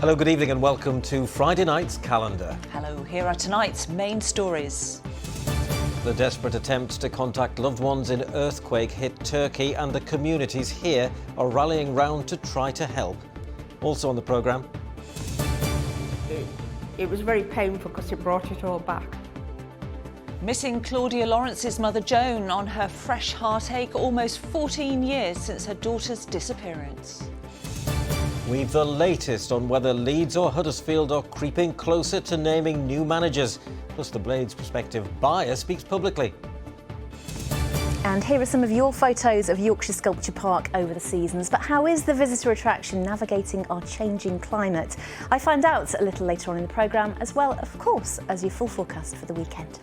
Hello, good evening and welcome to Friday night's calendar. Hello, here are tonight's main stories. The desperate attempts to contact loved ones in earthquake hit Turkey and the communities here are rallying round to try to help. Also on the programme. It was very painful because it brought it all back. Missing Claudia Lawrence's mother Joan on her fresh heartache almost 14 years since her daughter's disappearance. We've the latest on whether Leeds or Huddersfield are creeping closer to naming new managers. Plus the Blades' prospective buyer speaks publicly. And here are some of your photos of Yorkshire Sculpture Park over the seasons. But how is the visitor attraction navigating our changing climate? I find out a little later on in the programme, as well, of course, as your full forecast for the weekend.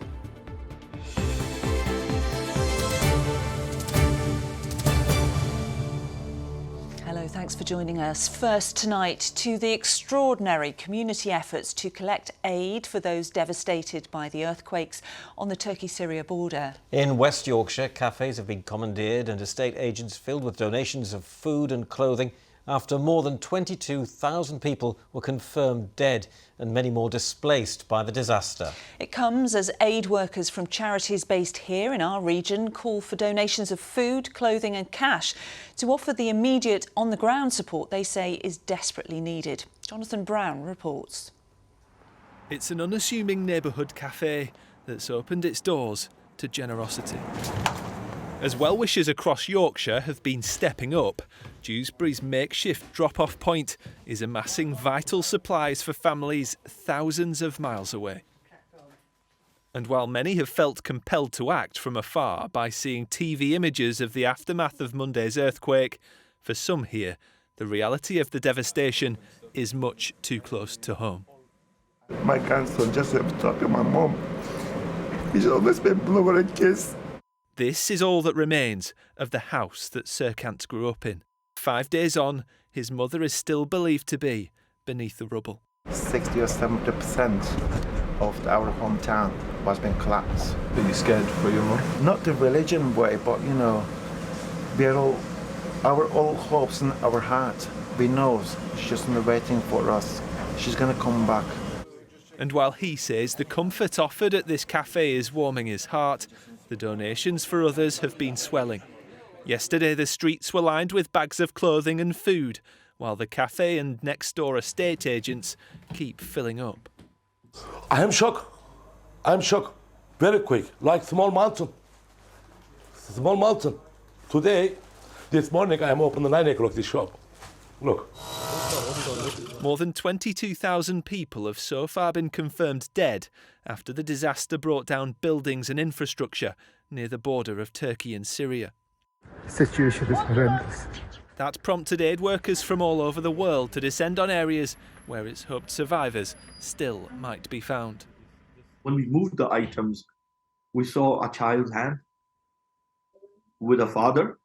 Hello, thanks for joining us. First tonight, to the extraordinary community efforts to collect aid for those devastated by the earthquakes on the Turkey-Syria border. In West Yorkshire, cafes have been commandeered and estate agents filled with donations of food and clothing after more than 22,000 people were confirmed dead and many more displaced by the disaster. It comes as aid workers from charities based here in our region call for donations of food, clothing and cash to offer the immediate on-the-ground support they say is desperately needed. Jonathan Brown reports. It's an unassuming neighbourhood cafe that's opened its doors to generosity. As well-wishers across Yorkshire have been stepping up, Dewsbury's makeshift drop-off point is amassing vital supplies for families thousands of miles away. And while many have felt compelled to act from afar by seeing TV images of the aftermath of Monday's earthquake, for some here, the reality of the devastation is much too close to home. My grandson just talking to my mum. He's always been blowing a kiss. This is all that remains of the house that Serkant grew up in. 5 days on, his mother is still believed to be beneath the rubble. 60 or 70% of our hometown was being collapsed. Are you scared for your mum? Not the religion way, but you know, we're all hopes in our heart. We know she's not waiting for us. She's gonna come back. And while he says the comfort offered at this cafe is warming his heart, the donations for others have been swelling. Yesterday, the streets were lined with bags of clothing and food, while the cafe and next-door estate agents keep filling up. I am shocked. I'm shocked. Very quick, like small mountain. Small mountain. Today, this morning, I am open at 9 o'clock this shop. Look. More than 22,000 people have so far been confirmed dead after the disaster brought down buildings and infrastructure near the border of Turkey and Syria. The situation is horrendous. That prompted aid workers from all over the world to descend on areas where it's hoped survivors still might be found. When we moved the items, we saw a child's hand with a father.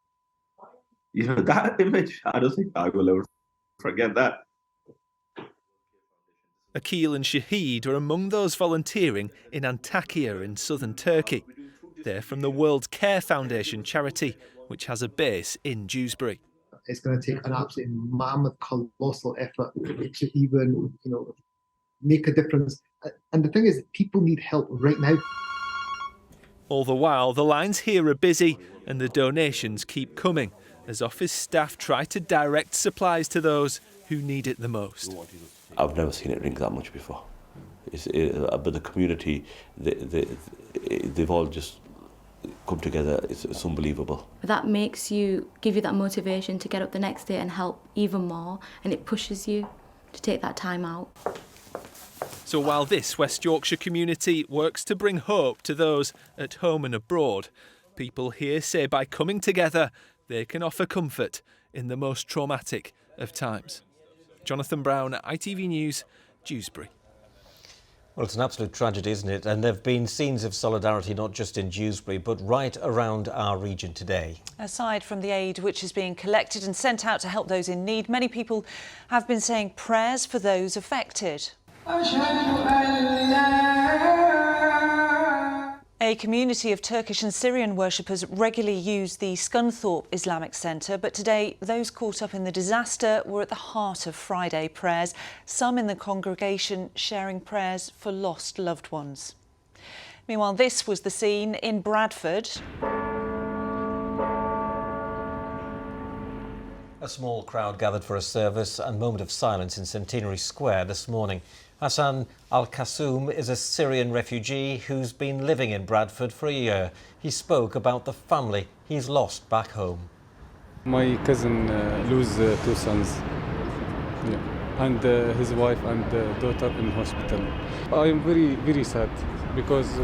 You know, that image, I don't think I will ever forget that. Akil and Shahid are among those volunteering in Antakya in southern Turkey. They're from the World Care Foundation charity, which has a base in Dewsbury. It's going to take an absolute mammoth, colossal effort to even, make a difference. And the thing is, people need help right now. All the while, the lines here are busy and the donations keep coming as office staff try to direct supplies to those who need it the most. I've never seen it ring that much before. But the community, they've all just come together. It's unbelievable. That give you that motivation to get up the next day and help even more, and it pushes you to take that time out. So while this West Yorkshire community works to bring hope to those at home and abroad, people here say by coming together, they can offer comfort in the most traumatic of times. Jonathan Brown, ITV News, Dewsbury. Well, it's an absolute tragedy, isn't it? And there have been scenes of solidarity not just in Dewsbury, but right around our region today. Aside from the aid which is being collected and sent out to help those in need, many people have been saying prayers for those affected. A community of Turkish and Syrian worshippers regularly use the Scunthorpe Islamic Centre, but today those caught up in the disaster were at the heart of Friday prayers, some in the congregation sharing prayers for lost loved ones. Meanwhile, this was the scene in Bradford. A small crowd gathered for a service and moment of silence in Centenary Square this morning. Hassan Al-Kassoum is a Syrian refugee who's been living in Bradford for a year. He spoke about the family he's lost back home. My cousin lose 2 sons, and his wife and daughter in hospital. I am very, very sad because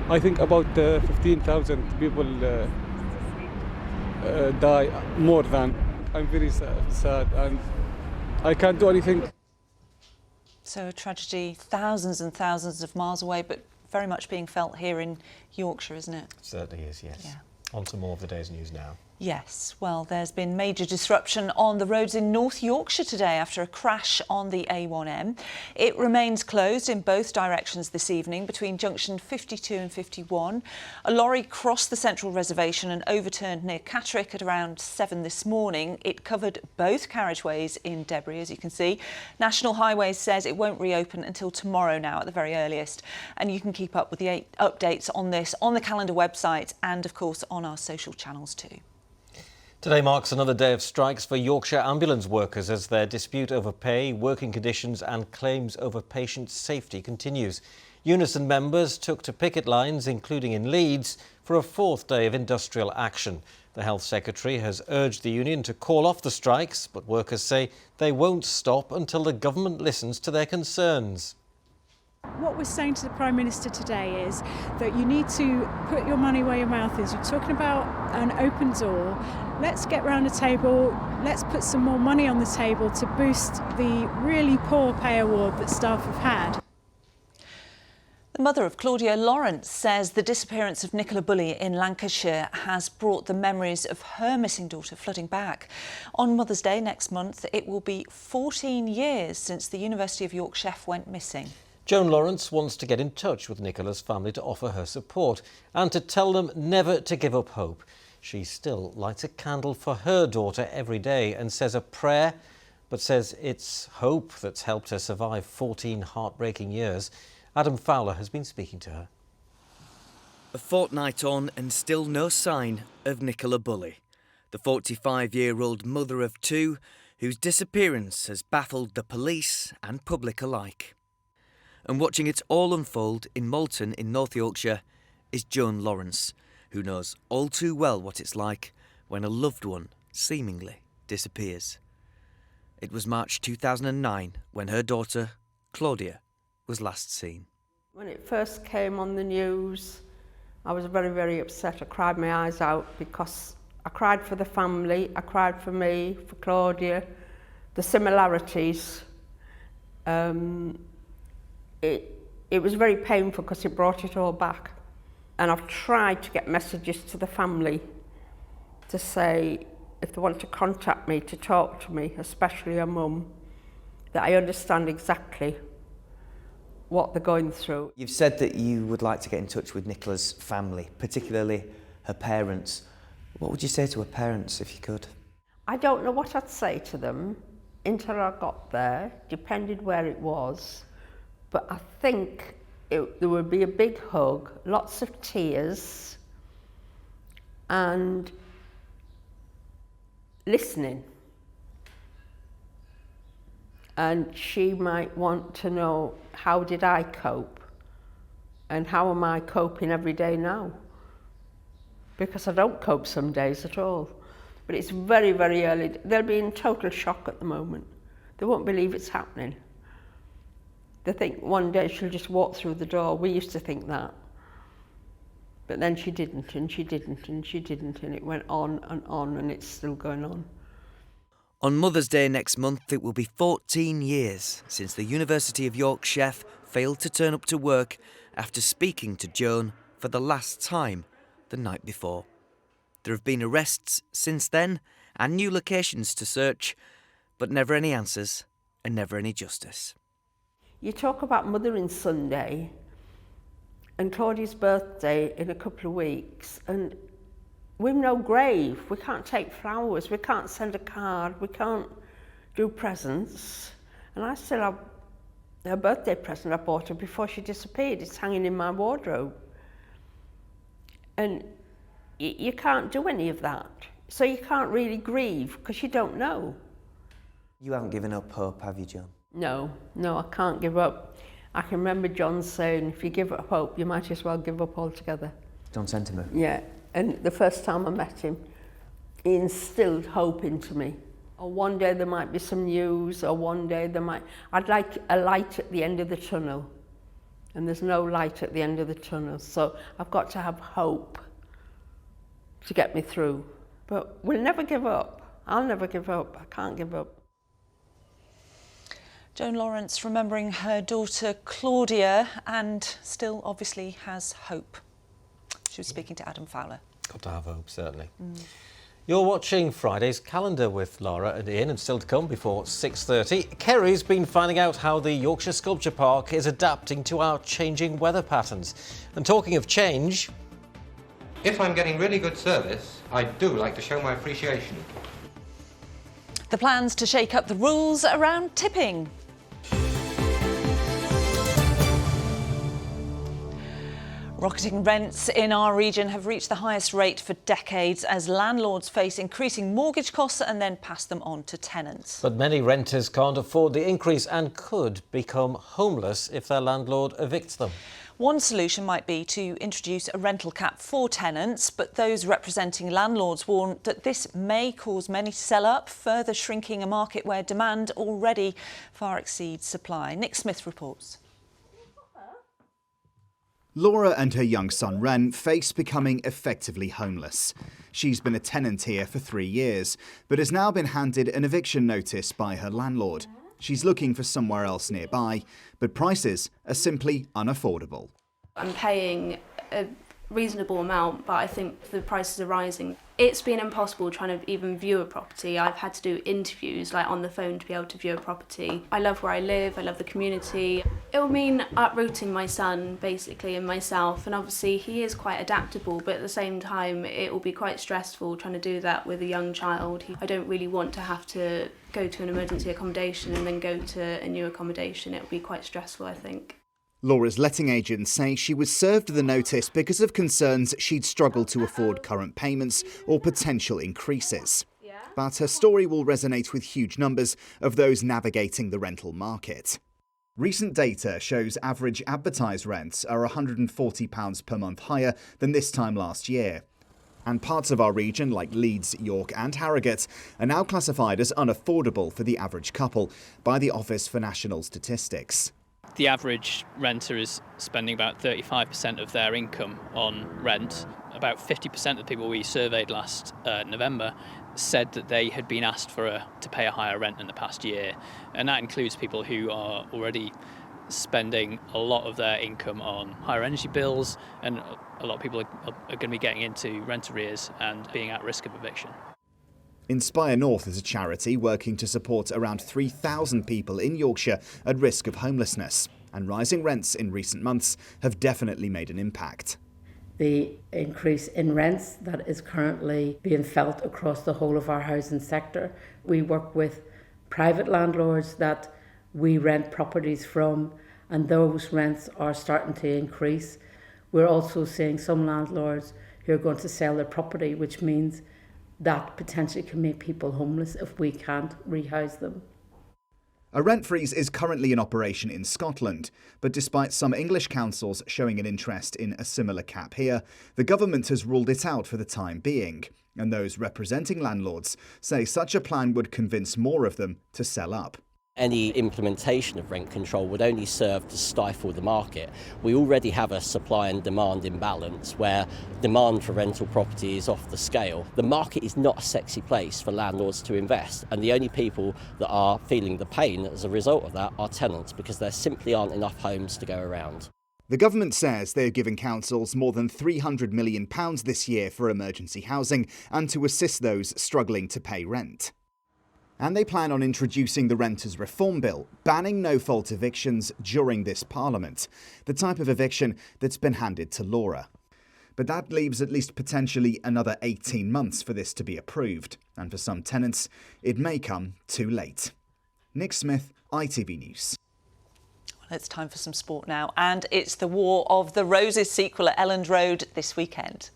I think about 15,000 people die more than. I'm very sad and I can't do anything. So a tragedy thousands and thousands of miles away, but very much being felt here in Yorkshire, isn't it? Certainly is, yes. Yeah. On to more of the day's news now. Yes, well, there's been major disruption on the roads in North Yorkshire today after a crash on the A1M. It remains closed in both directions this evening between junction 52 and 51. A lorry crossed the central reservation and overturned near Catterick at around 7 this morning. It covered both carriageways in debris, as you can see. National Highways says it won't reopen until tomorrow now at the very earliest. And you can keep up with the updates on this on the calendar website and, of course, on our social channels too. Today marks another day of strikes for Yorkshire ambulance workers as their dispute over pay, working conditions and claims over patient safety continues. Unison members took to picket lines, including in Leeds, for a 4th day of industrial action. The Health Secretary has urged the union to call off the strikes, but workers say they won't stop until the government listens to their concerns. What we're saying to the Prime Minister today is that you need to put your money where your mouth is. You're talking about an open door. Let's get round the table. Let's put some more money on the table to boost the really poor pay award that staff have had. The mother of Claudia Lawrence says the disappearance of Nicola Bully in Lancashire has brought the memories of her missing daughter flooding back. On Mother's Day next month, it will be 14 years since the University of York chef went missing. Joan Lawrence wants to get in touch with Nicola's family to offer her support and to tell them never to give up hope. She still lights a candle for her daughter every day and says a prayer, but says it's hope that's helped her survive 14 heartbreaking years. Adam Fowler has been speaking to her. A fortnight on and still no sign of Nicola Bully, the 45-year-old mother of 2 whose disappearance has baffled the police and public alike. And watching it all unfold in Malton in North Yorkshire is Joan Lawrence, who knows all too well what it's like when a loved one seemingly disappears. It was March 2009 when her daughter, Claudia, was last seen. When it first came on the news, I was very, very upset. I cried my eyes out because I cried for the family, I cried for me, for Claudia, the similarities. It was very painful because it brought it all back. And I've tried to get messages to the family to say, if they want to contact me, to talk to me, especially her mum, that I understand exactly what they're going through. You've said that you would like to get in touch with Nicola's family, particularly her parents. What would you say to her parents if you could? I don't know what I'd say to them until I got there, depended where it was. But I think there would be a big hug, lots of tears, and listening. And she might want to know, how did I cope? And how am I coping every day now? Because I don't cope some days at all. But it's very, very early. They'll be in total shock at the moment. They won't believe it's happening. They think one day she'll just walk through the door. We used to think that. But then she didn't, and she didn't, and she didn't, and it went on, and it's still going on. On Mother's Day next month, it will be 14 years since the University of York chef failed to turn up to work after speaking to Joan for the last time the night before. There have been arrests since then and new locations to search, but never any answers and never any justice. You talk about Mothering Sunday, and Claudia's birthday in a couple of weeks, and we've no grave. We can't take flowers, we can't send a card, we can't do presents. And I still have her birthday present I bought her before she disappeared. It's hanging in my wardrobe. And you can't do any of that. So you can't really grieve because you don't know. You haven't given up hope, have you, John? No, I can't give up. I can remember John saying, if you give up hope, you might as well give up altogether. John Sentiment? Yeah, and the first time I met him, he instilled hope into me. Or one day there might be some news, or one day I'd like a light at the end of the tunnel. And there's no light at the end of the tunnel, so I've got to have hope to get me through. But we'll never give up. I'll never give up. I can't give up. Joan Lawrence remembering her daughter Claudia and still obviously has hope. She was speaking to Adam Fowler. Got to have hope, certainly. You're watching Friday's Calendar with Laura and Ian, and still to come before 6:30. Kerry's been finding out how the Yorkshire Sculpture Park is adapting to our changing weather patterns. And talking of change... If I'm getting really good service, I do like to show my appreciation. The plans to shake up the rules around tipping. Rocketing rents in our region have reached the highest rate for decades as landlords face increasing mortgage costs and then pass them on to tenants. But many renters can't afford the increase and could become homeless if their landlord evicts them. One solution might be to introduce a rental cap for tenants, but those representing landlords warn that this may cause many to sell up, further shrinking a market where demand already far exceeds supply. Nick Smith reports. Laura and her young son Ren face becoming effectively homeless. She's been a tenant here for 3 years, but has now been handed an eviction notice by her landlord. She's looking for somewhere else nearby, but prices are simply unaffordable. I'm paying a reasonable amount, but I think the prices are rising. It's been impossible trying to even view a property. I've had to do interviews like on the phone to be able to view a property. I love where I live, I love the community. It will mean uprooting my son basically and myself, and obviously he is quite adaptable, but at the same time it will be quite stressful trying to do that with a young child. I don't really want to have to go to an emergency accommodation and then go to a new accommodation. It will be quite stressful, I think. Laura's letting agents say she was served the notice because of concerns she'd struggle to afford current payments or potential increases. But her story will resonate with huge numbers of those navigating the rental market. Recent data shows average advertised rents are £140 per month higher than this time last year. And parts of our region, like Leeds, York and Harrogate, are now classified as unaffordable for the average couple by the Office for National Statistics. The average renter is spending about 35% of their income on rent. About 50% of the people we surveyed last November said that they had been asked to pay a higher rent in the past year. And that includes people who are already spending a lot of their income on higher energy bills, and a lot of people are going to be getting into rent arrears and being at risk of eviction. Inspire North is a charity working to support around 3,000 people in Yorkshire at risk of homelessness, and rising rents in recent months have definitely made an impact. The increase in rents that is currently being felt across the whole of our housing sector. We work with private landlords that we rent properties from, and those rents are starting to increase. We're also seeing some landlords who are going to sell their property, which means that potentially can make people homeless if we can't rehouse them. A rent freeze is currently in operation in Scotland, but despite some English councils showing an interest in a similar cap here, the government has ruled it out for the time being, and those representing landlords say such a plan would convince more of them to sell up. Any implementation of rent control would only serve to stifle the market. We already have a supply and demand imbalance where demand for rental property is off the scale. The market is not a sexy place for landlords to invest, and the only people that are feeling the pain as a result of that are tenants, because there simply aren't enough homes to go around. The government says they're giving councils more than £300 million this year for emergency housing and to assist those struggling to pay rent. And they plan on introducing the Renters Reform Bill, banning no-fault evictions during this Parliament, the type of eviction that's been handed to Laura. But that leaves at least potentially another 18 months for this to be approved, and for some tenants, it may come too late. Nick Smith, ITV News. Well, it's time for some sport now, and it's the War of the Roses sequel at Elland Road this weekend.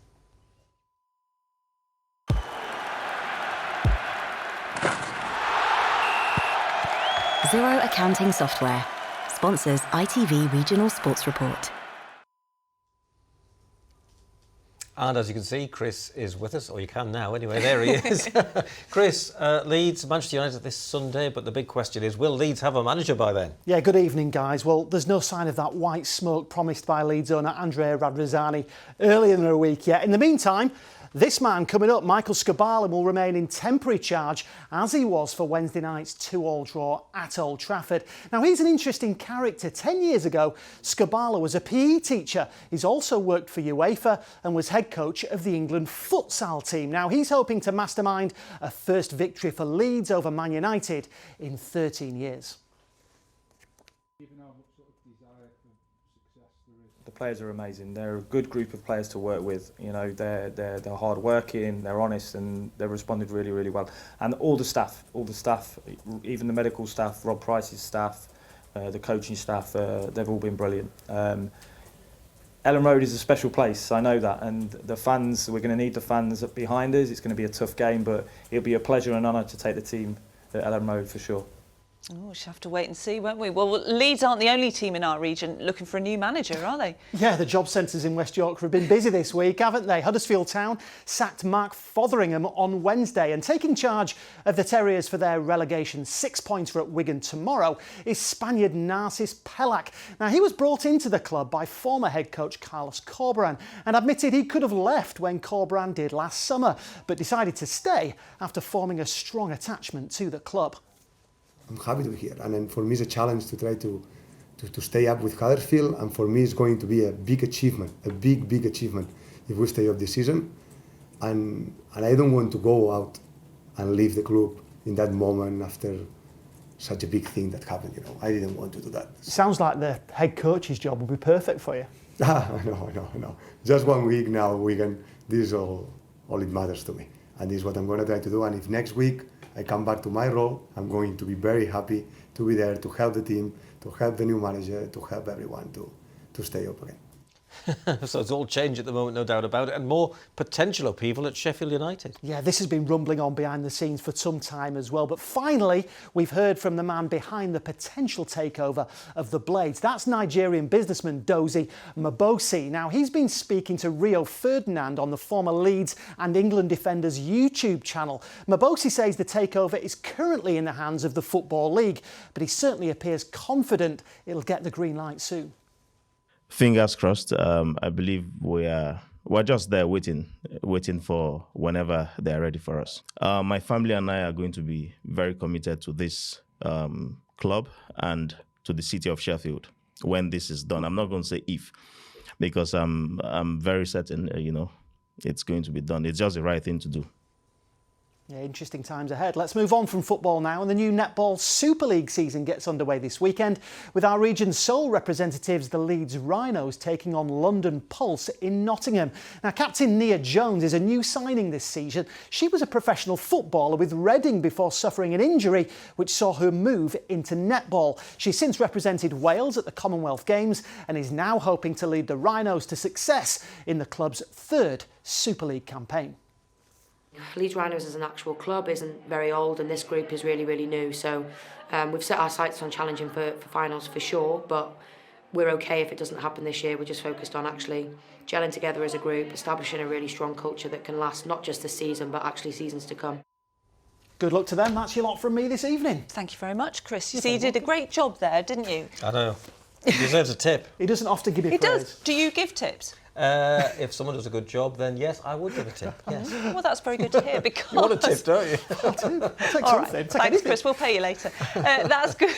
Zero Accounting Software sponsors ITV Regional Sports Report. And as you can see, Chris is with us, or you can now anyway, there he is. Chris, Leeds, Manchester United this Sunday, but the big question is, will Leeds have a manager by then? Yeah, good evening, guys. Well, there's no sign of that white smoke promised by Leeds owner Andrea Radrizzani earlier in the week yet. In the meantime, this man coming up, Michael Skubala, will remain in temporary charge as he was for Wednesday night's 2-2 draw at Old Trafford. Now, he's an interesting character. 10 years ago, Skubala was a PE teacher. He's also worked for UEFA and was head coach of the England futsal team. Now, he's hoping to mastermind a first victory for Leeds over Man United in 13 years. The players are amazing. They're a good group of players to work with. You know, they're hard working, they're honest, and they responded really, really well. And all the staff, even the medical staff, Rob Price's staff, the coaching staff, they've all been brilliant. Elland Road is a special place, I know that, and the fans, we're going to need the fans behind us. It's going to be a tough game, but it'll be a pleasure and honour to take the team at Elland Road for sure. Oh, we'll have to wait and see, won't we? Well, Leeds aren't the only team in our region looking for a new manager, are they? Yeah, the job centres in West Yorkshire have been busy this week, haven't they? Huddersfield Town sacked Mark Fotheringham on Wednesday, and taking charge of the Terriers for their relegation 6-pointer at Wigan tomorrow is Spaniard Narcis Pelak. Now, he was brought into the club by former head coach Carlos Corberán and admitted he could have left when Corberán did last summer, but decided to stay after forming a strong attachment to the club. I'm happy to be here, and then for me it's a challenge to try to stay up with Huddersfield, and for me it's going to be a big achievement, a big achievement if we stay up this season, and I don't want to go out and leave the club in that moment after such a big thing that happened. You know, I didn't want to do that. Sounds like the head coach's job would be perfect for you. I know. Just 1 week now, Wigan. This is all it matters to me, and this is what I'm going to try to do. And if next week I come back to my role, I'm going to be very happy to be there to help the team, to help the new manager, to help everyone to stay up again. So it's all change at the moment, no doubt about it, and more potential upheaval at Sheffield United. Yeah, this has been rumbling on behind the scenes for some time as well, but finally we've heard from the man behind the potential takeover of the Blades. That's Nigerian businessman Dozie Mbosi. Now, he's been speaking to Rio Ferdinand on the former Leeds and England defender's YouTube channel. Mbosi says the takeover is currently in the hands of the Football League, but he certainly appears confident it'll get the green light soon. Fingers crossed. I believe we're just there waiting for whenever they're ready for us. My family and I are going to be very committed to this club and to the city of Sheffield when this is done. I'm not going to say if, because I'm very certain, it's going to be done. It's just the right thing to do. Yeah, interesting times ahead. Let's move on from football now, and the new Netball Super League season gets underway this weekend with our region's sole representatives, the Leeds Rhinos, taking on London Pulse in Nottingham. Now, Captain Nia Jones is a new signing this season. She was a professional footballer with Reading before suffering an injury which saw her move into netball. She's since represented Wales at the Commonwealth Games and is now hoping to lead the Rhinos to success in the club's third Super League campaign. Leeds Rhinos as an actual club isn't very old, and this group is really, really new. So we've set our sights on challenging for finals for sure, but we're okay if it doesn't happen this year. We're just focused on actually gelling together as a group, establishing a really strong culture that can last not just this season, but actually seasons to come. Good luck to them. That's your lot from me this evening. Thank you very much, Chris. You did a great job there, didn't you? I know. He deserves a tip. He doesn't often give you praise. He does. Do you give tips? If someone does a good job, then yes, I would give a tip. Yes. Well, that's very good to hear, because... You want a tip, don't you? I'll take All right. Thanks, Chris. We'll pay you later. That's good.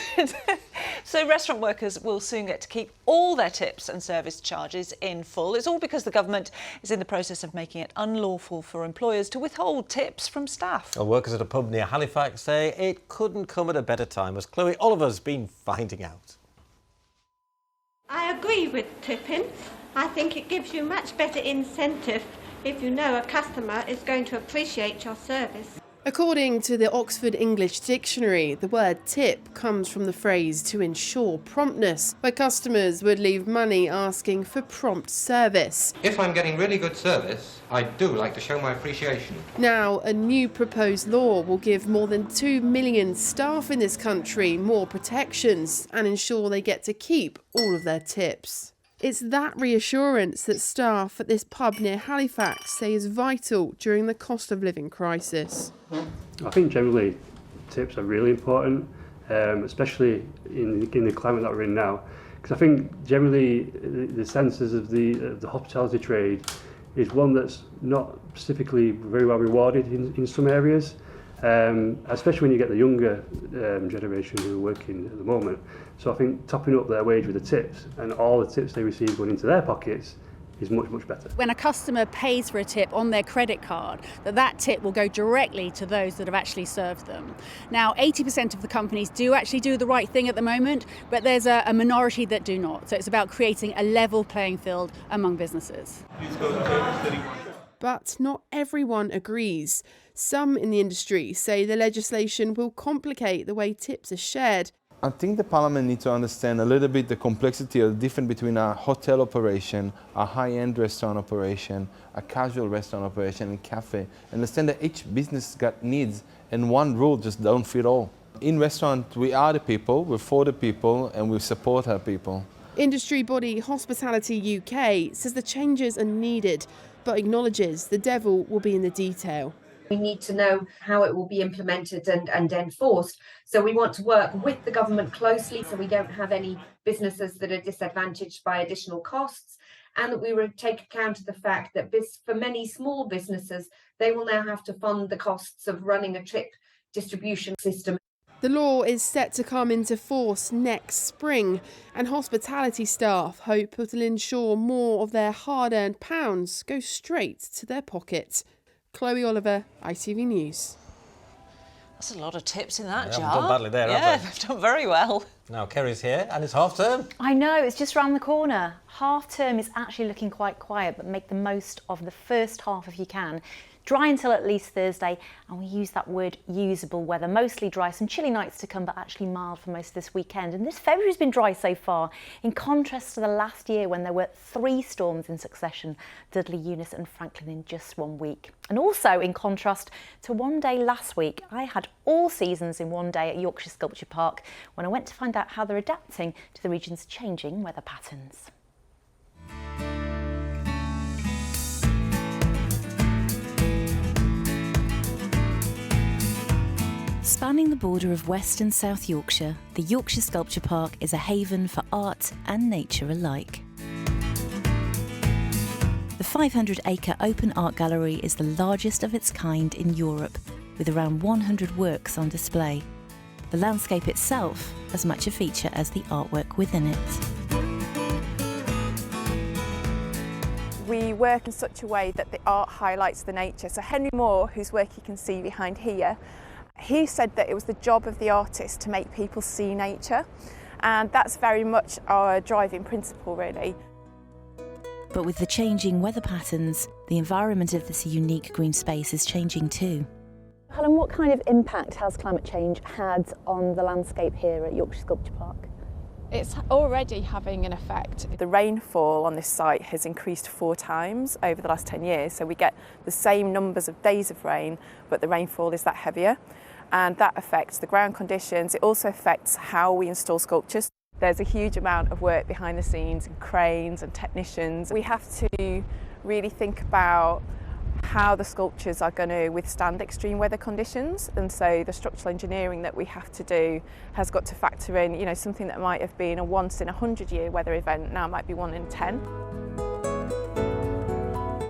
So restaurant workers will soon get to keep all their tips and service charges in full. It's all because the government is in the process of making it unlawful for employers to withhold tips from staff. Well, workers at a pub near Halifax say it couldn't come at a better time, as Chloe Oliver's been finding out. I agree with tipping. I think it gives you much better incentive if you know a customer is going to appreciate your service. According to the Oxford English Dictionary, the word tip comes from the phrase to ensure promptness, where customers would leave money asking for prompt service. If I'm getting really good service, I do like to show my appreciation. Now, a new proposed law will give more than 2 million staff in this country more protections and ensure they get to keep all of their tips. It's that reassurance that staff at this pub near Halifax say is vital during the cost of living crisis. I think generally tips are really important, especially in the climate that we're in now. Because I think generally the senses of the hospitality trade is one that's not specifically very well rewarded in some areas, especially when you get the younger generation who are working at the moment. So I think topping up their wage with the tips and all the tips they receive going into their pockets is much, much better. When a customer pays for a tip on their credit card, that tip will go directly to those that have actually served them. Now, 80% of the companies do actually do the right thing at the moment, but there's a minority that do not. So it's about creating a level playing field among businesses. But not everyone agrees. Some in the industry say the legislation will complicate the way tips are shared. I think the Parliament needs to understand a little bit the complexity of the difference between a hotel operation, a high-end restaurant operation, a casual restaurant operation, and cafe. Understand that each business got needs, and one rule just don't fit all. In restaurant, we are the people, we're for the people, and we support our people. Industry body Hospitality UK says the changes are needed, but acknowledges the devil will be in the detail. We need to know how it will be implemented and enforced. So we want to work with the government closely so we don't have any businesses that are disadvantaged by additional costs, and that we would take account of the fact that for many small businesses, they will now have to fund the costs of running a trip distribution system. The law is set to come into force next spring, and hospitality staff hope it will ensure more of their hard-earned pounds go straight to their pocket. Chloe Oliver, ITV News. That's a lot of tips in that They jar. haven't done badly there, have they? They've done very well. Now Kerry's here and it's half term. I know, it's just round the corner. Half term is actually looking quite quiet, but make the most of the first half if you can. Dry until at least Thursday, and we use that word usable weather. Mostly dry, some chilly nights to come, but actually mild for most of this weekend. And this February's been dry so far, in contrast to the last year when there were 3 storms in succession, Dudley, Eunice and Franklin in just 1 week. And also in contrast to one day last week, I had all seasons in one day at Yorkshire Sculpture Park when I went to find out how they're adapting to the region's changing weather patterns. Spanning the border of West and South Yorkshire, the Yorkshire Sculpture Park is a haven for art and nature alike. The 500-acre open art gallery is the largest of its kind in Europe, with around 100 works on display. The landscape itself as much a feature as the artwork within it. We work in such a way that the art highlights the nature. So Henry Moore, whose work you can see behind here, he said that it was the job of the artist to make people see nature, and that's very much our driving principle, really. But with the changing weather patterns, the environment of this unique green space is changing too. Helen, what kind of impact has climate change had on the landscape here at Yorkshire Sculpture Park? It's already having an effect. The rainfall on this site has increased 4 times over the last 10 years, so we get the same numbers of days of rain, but the rainfall is that heavier, and that affects the ground conditions. It also affects how we install sculptures. There's a huge amount of work behind the scenes, and cranes and technicians. We have to really think about how the sculptures are going to withstand extreme weather conditions, and so the structural engineering that we have to do has got to factor in, you know, something that might have been a once in 100-year weather event now might be 1 in 10.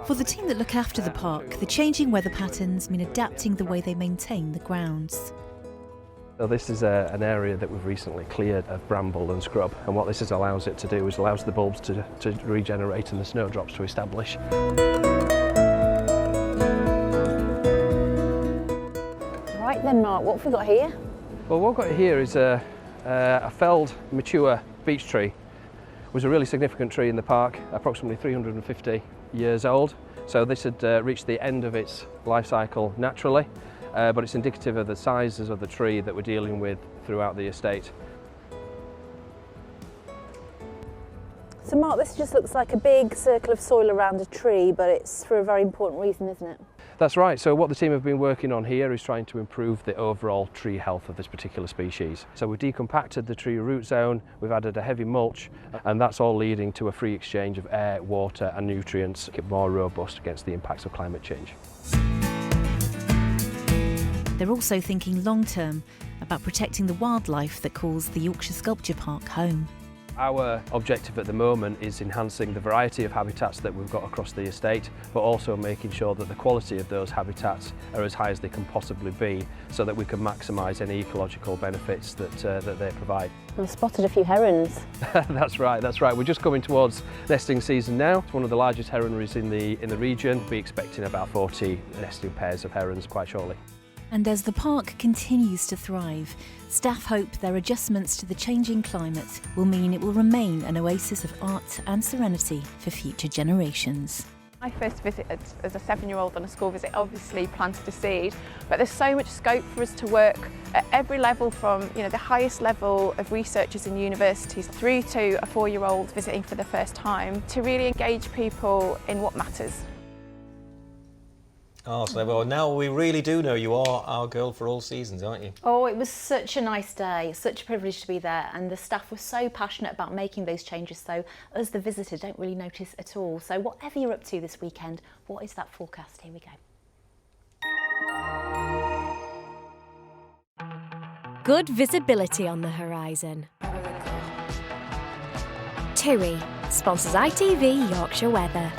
For the team that look after the park, the changing weather patterns mean adapting the way they maintain the grounds. So this is an area that we've recently cleared of bramble and scrub, and what this allows it to do is allows the bulbs to regenerate and the snowdrops to establish. Right then, Mark, what have we got here? Well, what we've got here is a felled, mature beech tree. It was a really significant tree in the park, approximately 350 years old. So this had reached the end of its life cycle naturally. But it's indicative of the sizes of the tree that we're dealing with throughout the estate. So Mark, this just looks like a big circle of soil around a tree, but it's for a very important reason, isn't it? That's right. So what the team have been working on here is trying to improve the overall tree health of this particular species. So we've decompacted the tree root zone, we've added a heavy mulch, and that's all leading to a free exchange of air, water and nutrients, to get more robust against the impacts of climate change. They're also thinking long-term about protecting the wildlife that calls the Yorkshire Sculpture Park home. Our objective at the moment is enhancing the variety of habitats that we've got across the estate, but also making sure that the quality of those habitats are as high as they can possibly be, so that we can maximise any ecological benefits that they provide. I've spotted a few herons. That's right. We're just coming towards nesting season now. It's one of the largest heronries in the region. We'll be expecting about 40 nesting pairs of herons quite shortly. And as the park continues to thrive, staff hope their adjustments to the changing climate will mean it will remain an oasis of art and serenity for future generations. My first visit as a 7-year-old on a school visit obviously planted a seed, but there's so much scope for us to work at every level, from the highest level of researchers in universities through to a 4-year-old visiting for the first time, to really engage people in what matters. Oh, so well, now we really do know you are our girl for all seasons, aren't you? Oh, it was such a nice day, such a privilege to be there, and the staff were so passionate about making those changes, so us, the visitor, don't really notice at all. So whatever you're up to this weekend, what is that forecast? Here we go. Good visibility on the horizon. TUI sponsors ITV Yorkshire Weather.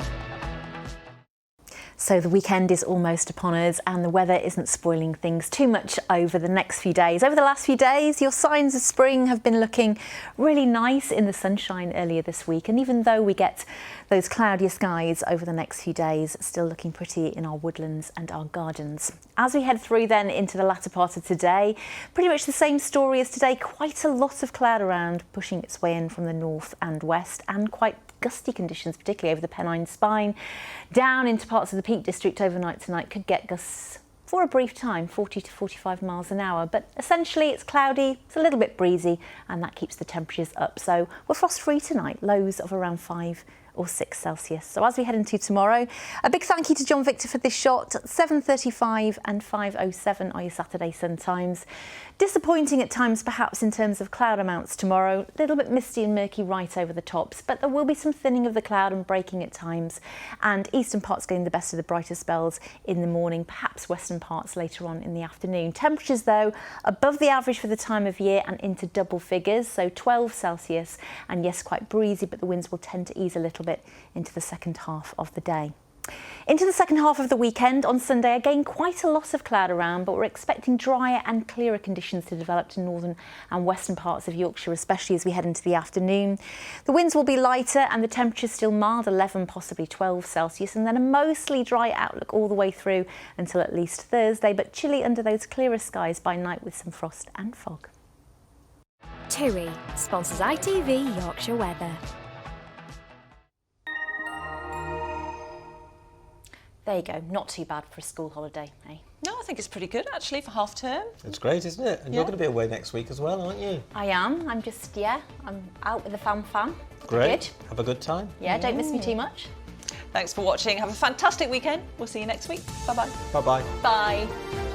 So the weekend is almost upon us and the weather isn't spoiling things too much over the next few days. Over the last few days, your signs of spring have been looking really nice in the sunshine earlier this week. And even though we get those cloudier skies over the next few days, still looking pretty in our woodlands and our gardens. As we head through then into the latter part of today, pretty much the same story as today. Quite a lot of cloud around, pushing its way in from the north and west, and quite gusty conditions, particularly over the Pennine Spine. Down into parts of the Peak District overnight tonight could get gusts for a brief time, 40 to 45 miles an hour. But essentially it's cloudy, it's a little bit breezy, and that keeps the temperatures up. So we're frost free tonight, lows of around 5 or 6 Celsius. So as we head into tomorrow, a big thank you to John Victor for this shot. 7:35 and 5:07 are your Saturday sun times. Disappointing at times perhaps in terms of cloud amounts tomorrow. A little bit misty and murky right over the tops, but there will be some thinning of the cloud and breaking at times, and eastern parts getting the best of the brighter spells in the morning, perhaps western parts later on in the afternoon. Temperatures though above the average for the time of year and into double figures, so 12 Celsius, and yes, quite breezy, but the winds will tend to ease a little bit into the second half of the day. Into the second half of the weekend, on Sunday, again quite a lot of cloud around, but we're expecting drier and clearer conditions to develop to northern and western parts of Yorkshire, especially as we head into the afternoon. The winds will be lighter and the temperatures still mild, 11, possibly 12 Celsius, and then a mostly dry outlook all the way through until at least Thursday, but chilly under those clearer skies by night with some frost and fog. TUI sponsors ITV Yorkshire Weather. There you go, not too bad for a school holiday, eh? No, I think it's pretty good actually for half term. It's great, isn't it? And you're going to be away next week as well, aren't you? I am. I'm out with the fam. Great. Good. Have a good time. Yeah, don't miss me too much. Thanks for watching. Have a fantastic weekend. We'll see you next week. Bye-bye. Bye-bye. Bye.